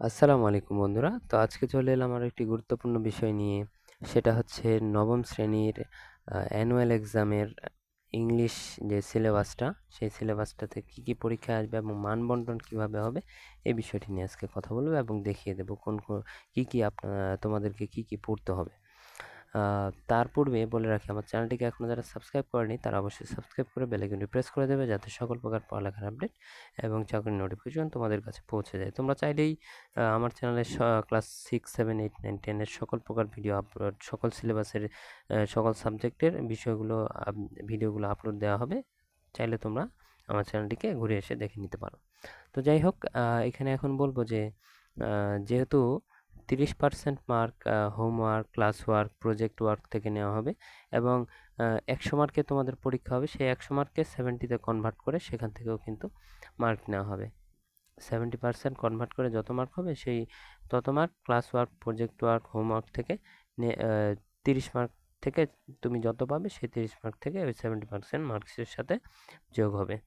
আসসালামু আলাইকুম বন্ধুরা। তো আজকে চলে এলাম আরো একটি গুরুত্বপূর্ণ বিষয় নিয়ে। সেটা হচ্ছে নবম শ্রেণীর অ্যানুয়াল এক্সামের ইংলিশ যে সিলেবাসটা, সেই সিলেবাসটাতে কী পরীক্ষা আসবে এবং মানবন্টন কিভাবে হবে, এই বিষয়টি নিয়ে আজকে কথা বলবো এবং দেখিয়ে দেব কী তোমাদেরকে কী পড়তে হবে। তার পূর্বে বলে রাখি, আমার চ্যানেলটিকে এখনও যারা সাবস্ক্রাইব করেনি তারা অবশ্যই সাবস্ক্রাইব করে বেল আইকনটি প্রেস করে দেবে, যাতে সকল প্রকার পড়ালেখার আপডেট এবং চাকরির নোটিফিকেশন তোমাদের কাছে পৌঁছে যায়। তোমরা চাইলেই আমার চ্যানেলে ক্লাস 6, 7, 8, 9, 10 এর সকল প্রকার ভিডিও আপলোড, সকল সিলেবাসের সকল সাবজেক্টের ভিডিওগুলো আপলোড দেওয়া হবে। চাইলে তোমরা আমার চ্যানেলটিকে ঘুরে এসে দেখে নিতে পারো। তো যাই হোক, এখানে এখন বলবো যে যেহেতু 30% mark homework, class work, project work থেকে নেওয়া হবে এবং 100 মার্কে তোমাদের পরীক্ষা হবে, সেই 100 মার্ককে 70-তে কনভার্ট করে সেখান থেকেও কিন্তু মার্ক নেওয়া হবে। 70% কনভার্ট করে যত মার্ক হবে সেই তত mark class work, project work, homework থেকে 30 মার্ক থেকে তুমি যত পাবে সেই 30 মার্ক থেকে ওই 70% মার্কসের সাথে যোগ হবে।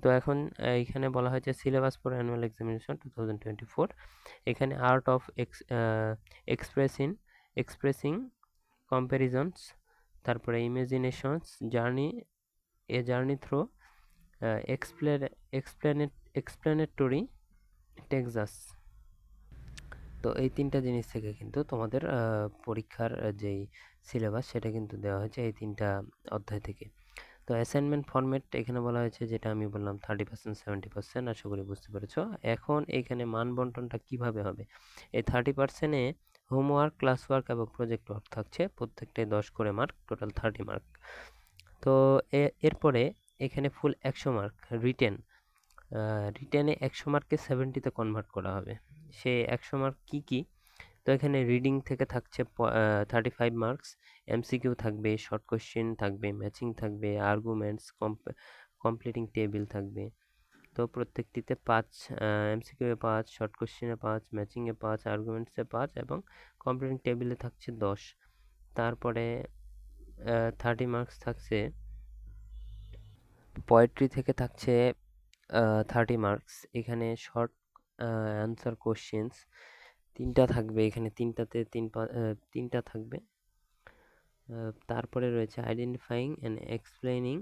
তো এখন এইখানে বলা হয়েছে সিলেবাস ফর অ্যানুয়াল এক্সামিনেশন 2024। এখানে আর্ট অফ এক্সপ্রেসিং কম্প্যারিজনস, তারপরে imaginations, journey through explanatory Texas. তো এই 3টা জিনিস থেকে কিন্তু তোমাদের পরীক্ষার যেই সিলেবাস সেটা কিন্তু দেওয়া হয়েছে এই 3টা অধ্যায় থেকে। তো অ্যাসাইনমেন্ট ফরম্যাট এখানে বলা হয়েছে, যেটা আমি বললাম 30%, 70%, আশা করি বুঝতে পেরেছ। এখন এইখানে মান বন্টনটা কিভাবে হবে? এই 30%-এ হোমওয়ার্ক, ক্লাস ওয়ার্ক এবং প্রজেক্ট ওয়ার্ক থাকছে, প্রত্যেকটাই 10 করে মার্ক, টোটাল 30 মার্ক। তো এরপরে এখানে ফুল 100 মার্ক রিটেনে 100 মার্ককে 70-তে কনভার্ট করা হবে। সে 100 মার্ক কি? তো এখানে রিডিং থেকে থাকছে 35 মার্কস, এমসিকিউ থাকবে, শর্ট কোশ্চেন থাকবে, ম্যাচিং থাকবে, আর্গুমেন্টস, কমপ্লিটিং টেবিল থাকবে। তো প্রত্যেকটিতে 5, এমসিকিউ এ 5, শর্ট কোশ্চেনে 5, ম্যাচিং এ 5, আর্গুমেন্টসে 5 এবং কমপ্লিটিং টেবিলে থাকছে 10। তারপরে 30 মার্কস থাকছে পোয়েট্রি থেকে, থাকছে 30 মার্কস। এখানে শর্ট অ্যান্সার কোশ্চেন্স 3টা থাকবে, এখানে 3টা থাকবে। তারপরে রয়েছে identifying and explaining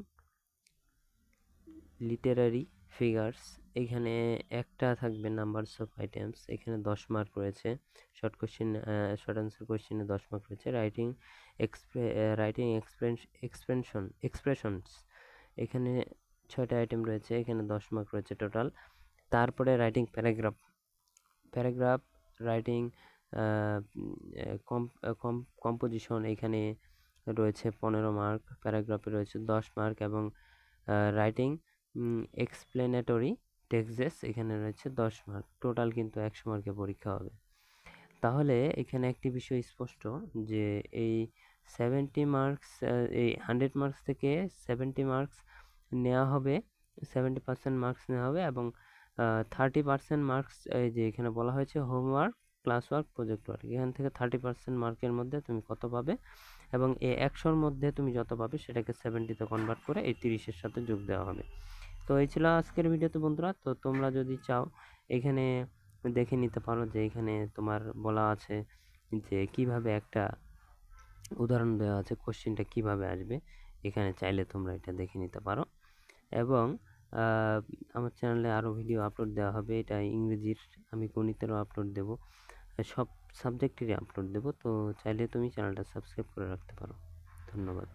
Literary figures, এখানে একটা থাকবে নাম্বারস অফ আইটেমস, এখানে 10 মার্ক রয়েছে। শর্ট অ্যান্সার কোশ্চেনে 10 মার্ক রয়েছে। রাইটিং এক্সপ্রেশনস, এখানে 6টা আইটেম রয়েছে, এখানে 10 মার্ক রয়েছে টোটাল। তারপরে রাইটিং প্যারাগ্রাফ রাইটিং কম্পোজিশন, এখানে রয়েছে 15 মার্ক, প্যারাগ্রাফে রয়েছে 10 মার্ক এবং রাইটিং এক্সপ্লেনেটরি টেক্সটস, এখানে রয়েছে 10 মার্ক। টোটাল কিন্তু 100 মার্কের পরীক্ষা হবে। তাহলে এখানে একটি বিষয় স্পষ্ট যে এই 70 মার্কস, এই 100 মার্কস থেকে 70 মার্কস নেওয়া হবে, 70% মার্কস নেওয়া হবে এবং 30% মার্কস, এই যে এখানে বলা হয়েছে homework, class work, project work, এখান থেকে 30% মার্কের মধ্যে তুমি কত পাবে এবং এই 100-র মধ্যে তুমি যত পাবে সেটাকে 70-তে কনভার্ট করে এই 30-এর সাথে যোগ দেওয়া হবে। তো এই ছিল আজকের ভিডিওতে বন্ধুরা। তো তোমরা যদি চাও এখানে দেখে নিতে পারো যে এখানে তোমার বলা আছে যে কিভাবে একটা উদাহরণ দেওয়া আছে, কোশ্চেনটা কিভাবে আসবে, এখানে চাইলে তোমরা এটা দেখে নিতে পারো। এবং আমার চ্যানেলে আরও ভিডিও আপলোড দেওয়া হবে, এটা ইংরেজির, আমি গণিতেরও আপলোড দেব, সব সাবজেক্টেরই আপলোড দেব। তো চাইলে তুমি চ্যানেলটা সাবস্ক্রাইব করে রাখতে পারো। ধন্যবাদ।